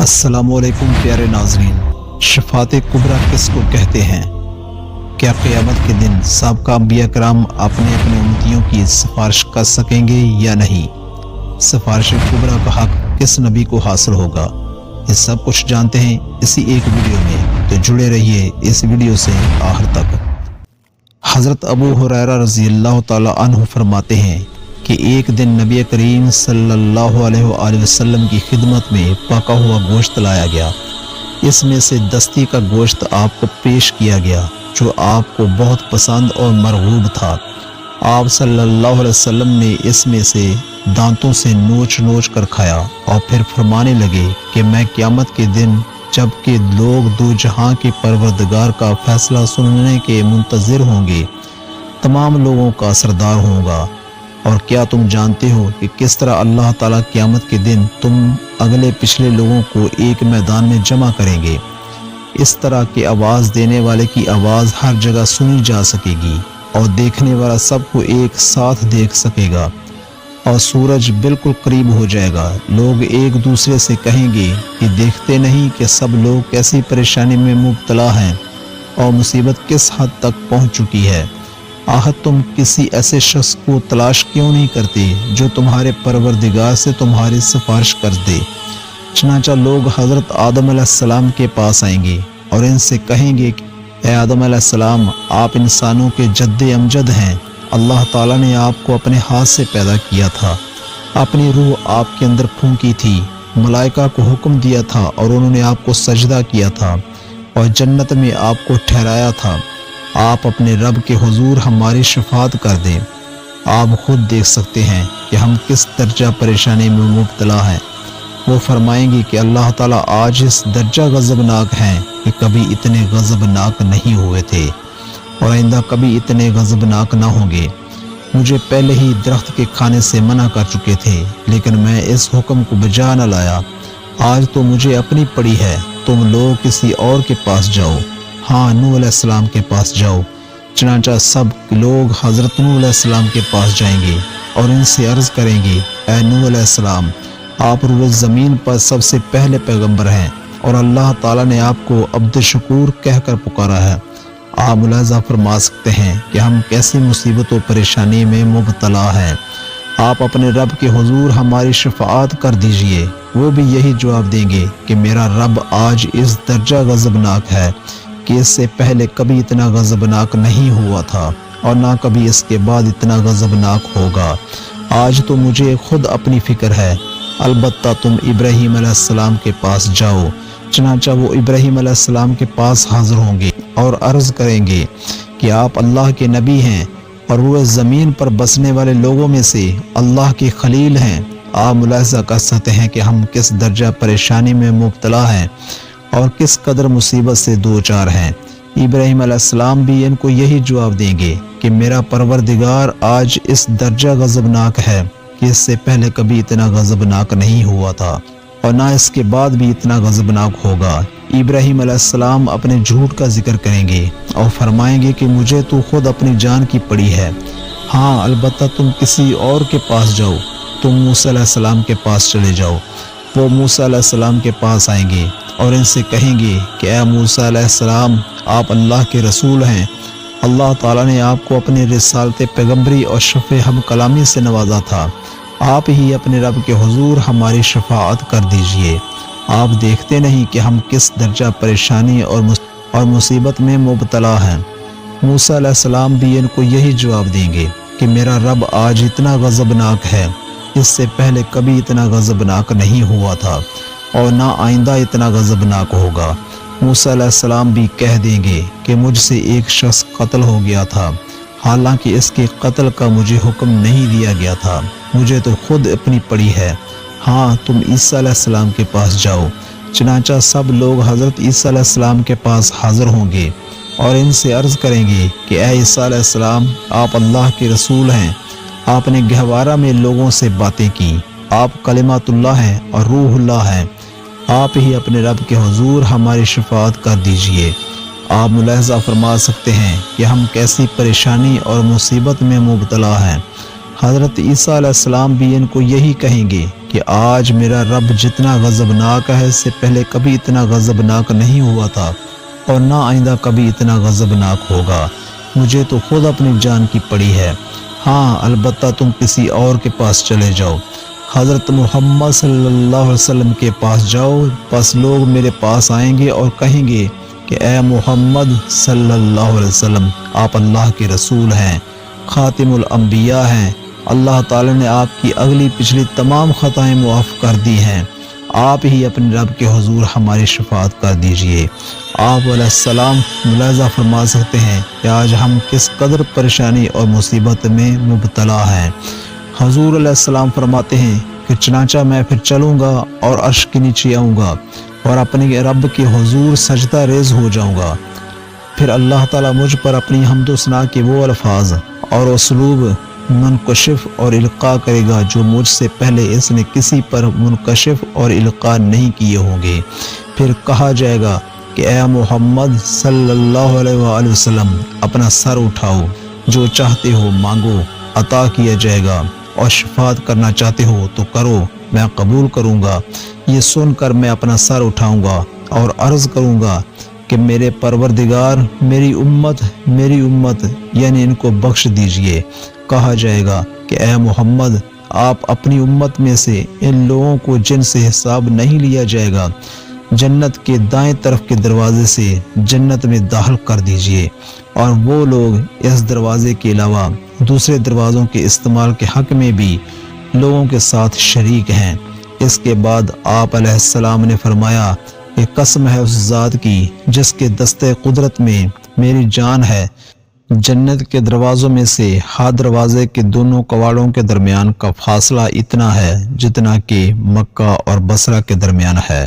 अस्सलामु अलैकुम प्यारे नाज़रीन। शफ़ाअत कुबरा किस को कहते हैं? क्या क़यामत के दिन साबका अंबिया कराम अपने अपने उम्मतियों की सिफारिश कर सकेंगे या नहीं? सिफारिश कुबरा का हक किस नबी को हासिल होगा? ये सब कुछ जानते हैं इसी एक वीडियो में, तो जुड़े रहिए इस वीडियो से आखिर तक। हज़रत अबू हुरैरा रज़ी अल्लाह ताला अन्हु फरमाते हैं कि एक दिन नबी करीम सल्लल्लाहु अलैहि वसल्लम की खिदमत में पका हुआ गोश्त लाया गया। इसमें से दस्ती का गोश्त आपको पेश किया गया जो आपको बहुत पसंद और मरगूब था। आप सल्लल्लाहु अलैहि वसल्लम ने इसमें से दांतों से नोच नोच कर खाया और फिर फरमाने लगे कि मैं क़यामत के दिन जबकि लोग दो जहां के परवरदिगार का फैसला सुनने के मुंतज़िर होंगे, तमाम लोगों का सरदार होगा। और क्या तुम जानते हो कि किस तरह अल्लाह ताला क़यामत के दिन तुम अगले पिछले लोगों को एक मैदान में जमा करेंगे। इस तरह की आवाज़ देने वाले की आवाज़ हर जगह सुनी जा सकेगी और देखने वाला सबको एक साथ देख सकेगा और सूरज बिल्कुल करीब हो जाएगा। लोग एक दूसरे से कहेंगे कि देखते नहीं कि सब लोग कैसी परेशानी में मुब्तला हैं और मुसीबत किस हद तक पहुंच चुकी है। आखिर तुम किसी ऐसे शख्स को तलाश क्यों नहीं करते जो तुम्हारे परवरदिगार से तुम्हारी सिफारिश कर दे? चनाचा लोग हज़रत आदम अलैहिस्सलाम के पास आएंगे और इनसे कहेंगे कि ए आदम अलैहिस्सलाम, आप इंसानों के जद्दे अमजद हैं। अल्लाह ताला ने आपको अपने हाथ से पैदा किया था, अपनी रूह आपके अंदर फूंकी थी, मलाइका को हुक्म दिया था और उन्होंने आपको सजदा किया था और जन्नत में आपको ठहराया था। आप अपने रब के हुजूर हमारी शफाअत कर दें। आप खुद देख सकते हैं कि हम किस दर्जा परेशानी में मुब्तला हैं। वो फरमाएंगे कि अल्लाह ताला आज इस दर्जा गज़बनाक हैं कि कभी इतने गज़बनाक नहीं हुए थे और आइंदा कभी इतने गज़बनाक ना होंगे। मुझे पहले ही दरख्त के खाने से मना कर चुके थे, लेकिन मैं इस हुक्म को बजा न लाया। आज तो मुझे अपनी पड़ी है, तुम लोग किसी और के पास जाओ। हाँ, नूह अलैहिस्सलाम के पास जाओ। चनाचा सब लोग हज़रत नूह अलैहिस्सलाम के पास जाएंगे और इनसे अर्ज़ करेंगे, ए नूह अलैहिस्सलाम, आप रूए ज़मीन पर सबसे पहले पैगंबर हैं और अल्लाह ताला ने आपको अब्द शकूर कहकर पुकारा है। आप मुलाज़ा फरमा सकते हैं कि हम कैसी मुसीबत और परेशानी में मुब्तला हैं। आप अपने रब के हुजूर हमारी शफाअत कर दीजिए। वो भी यही जवाब देंगे कि मेरा रब आज इस दर्जा गज़बनाक है कि इससे पहले कभी इतना गज़बनाक नहीं हुआ था और ना कभी इसके बाद इतना गज़बनाक होगा। आज तो मुझे खुद अपनी फ़िक्र है। अलबत्ता तुम इब्राहीम अलैहिस्सलाम के पास जाओ। चनाचा वो इब्राहीम अलैहिस्सलाम के पास हाज़िर होंगे और अर्ज़ करेंगे कि आप अल्लाह के नबी हैं और वो ज़मीन पर बसने वाले लोगों में से अल्लाह के खलील हैं। आप मुलाहिज़ा कर सकते हैं कि हम किस दर्जा परेशानी में मुब्तला हैं और किस कदर मुसीबत से दो चार हैं। इब्राहीम अलैहिस्सलाम भी इनको यही जवाब देंगे कि मेरा परवरदिगार आज इस दर्जा गज़बनाक है कि इससे पहले कभी इतना गज़बनाक नहीं हुआ था और ना इसके बाद भी इतना गज़बनाक होगा। इब्राहीम अलैहिस्सलाम अपने झूठ का जिक्र करेंगे और फरमाएंगे कि मुझे तो खुद अपनी जान की पड़ी है। हाँ, अलबत्ता तुम किसी और के पास जाओ। तुम मूसा अलैहिस्सलाम के पास चले जाओ। वो मूसा अलैहिस्सलाम के पास आएंगे और इनसे कहेंगे कि ए मूसा अलैहिस्सलाम, आप अल्लाह के रसूल हैं। अल्लाह ताला ने आपको अपनी रिसालत पैगंबरी और शफ़े हम कलामी से नवाजा था। आप ही अपने रब के हुजूर हमारी शफाअत कर दीजिए। आप देखते नहीं कि हम किस दर्जा परेशानी और मुसीबत में मुब्तला हैं। मूसा अलैहिस्सलाम भी इनको यही जवाब देंगे कि मेरा रब आज इतना गज़बनाक है, इससे पहले कभी इतना गज़बनाक नहीं हुआ था और ना आइंदा इतना गज़बनाक होगा। मूसा अलैहिस्सलाम भी कह देंगे कि मुझसे एक शख्स कत्ल हो गया था, हालांकि इसके कत्ल का मुझे हुक्म नहीं दिया गया था। मुझे तो खुद अपनी पड़ी है। हाँ, तुम ईसा अलैहिस्सलाम के पास जाओ। चनाचा सब लोग हज़रत ईसा अलैहिस्सलाम के पास हाज़िर होंगे और इनसे अर्ज़ करेंगे कि ए ईसा अलैहिस्सलाम, आप अल्लाह के रसूल हैं। आपने गहवारा में लोगों से बातें की। आप कलिमातुल्लाह हैं और रूहुल्लाह हैं। आप ही अपने रब के हुजूर हमारी शफाअत कर दीजिए। आप मुलाहिज़ा फरमा सकते हैं कि हम कैसी परेशानी और मुसीबत में मुब्तला हैं। حضرت عیسیٰ علیہ السلام بھی ان کو یہی کہیں گے کہ آج میرا رب جتنا غضبناک ہے، اس سے پہلے کبھی اتنا غضبناک نہیں ہوا تھا اور نہ آئندہ کبھی اتنا غضبناک ہوگا۔ مجھے تو خود اپنی جان کی پڑی ہے، ہاں البتہ تم کسی اور کے پاس چلے جاؤ، حضرت محمد صلی اللہ علیہ وسلم کے پاس جاؤ، بس لوگ میرے پاس آئیں گے اور کہیں گے کہ اے محمد صلی اللہ علیہ وسلم، آپ اللہ کے رسول ہیں، خاتم الانبیاء ہیں، اللہ تعالی نے آپ کی اگلی پچھلی تمام خطائیں معاف کر دی ہیں، آپ ہی اپنے رب کے حضور ہماری شفاعت کر دیجئے۔ آپ علیہ السلام ملاحظہ فرما سکتے ہیں کہ آج ہم کس قدر پریشانی اور مصیبت میں مبتلا ہیں۔ حضور علیہ السلام فرماتے ہیں کہ چنانچہ میں پھر چلوں گا اور عرش کے نیچے آؤں گا اور اپنے رب کے حضور سجدہ ریز ہو جاؤں گا، پھر اللہ تعالیٰ مجھ پر اپنی حمد و ثنا کے وہ الفاظ اور اسلوب منکشف اور القاء کرے گا جو مجھ سے پہلے اس نے کسی پر منکشف اور القاء نہیں کیے ہوں گے۔ پھر کہا جائے گا کہ اے محمد صلی اللہ علیہ وآلہ وسلم، اپنا سر اٹھاؤ، جو چاہتے ہو مانگو، عطا کیا جائے گا، اور شفاعت کرنا چاہتے ہو تو کرو، میں قبول کروں گا۔ یہ سن کر میں اپنا سر اٹھاؤں گا اور عرض کروں گا کہ میرے پروردگار، میری امت یعنی ان کو بخش دیجئے۔ کہا جائے گا کہ اے محمد، آپ اپنی امت میں سے ان لوگوں کو جن سے حساب نہیں لیا جائے گا، جنت کے دائیں طرف کے دروازے سے جنت میں داخل کر دیجئے، اور وہ لوگ اس دروازے کے علاوہ دوسرے دروازوں کے استعمال کے حق میں بھی لوگوں کے ساتھ شریک ہیں۔ اس کے بعد آپ علیہ السلام نے فرمایا کہ قسم ہے اس ذات کی جس کے دستے قدرت میں میری جان ہے، جنت کے دروازوں میں سے ہر دروازے کے دونوں کواڑوں کے درمیان کا فاصلہ اتنا ہے جتنا کہ مکہ اور بصرہ کے درمیان ہے۔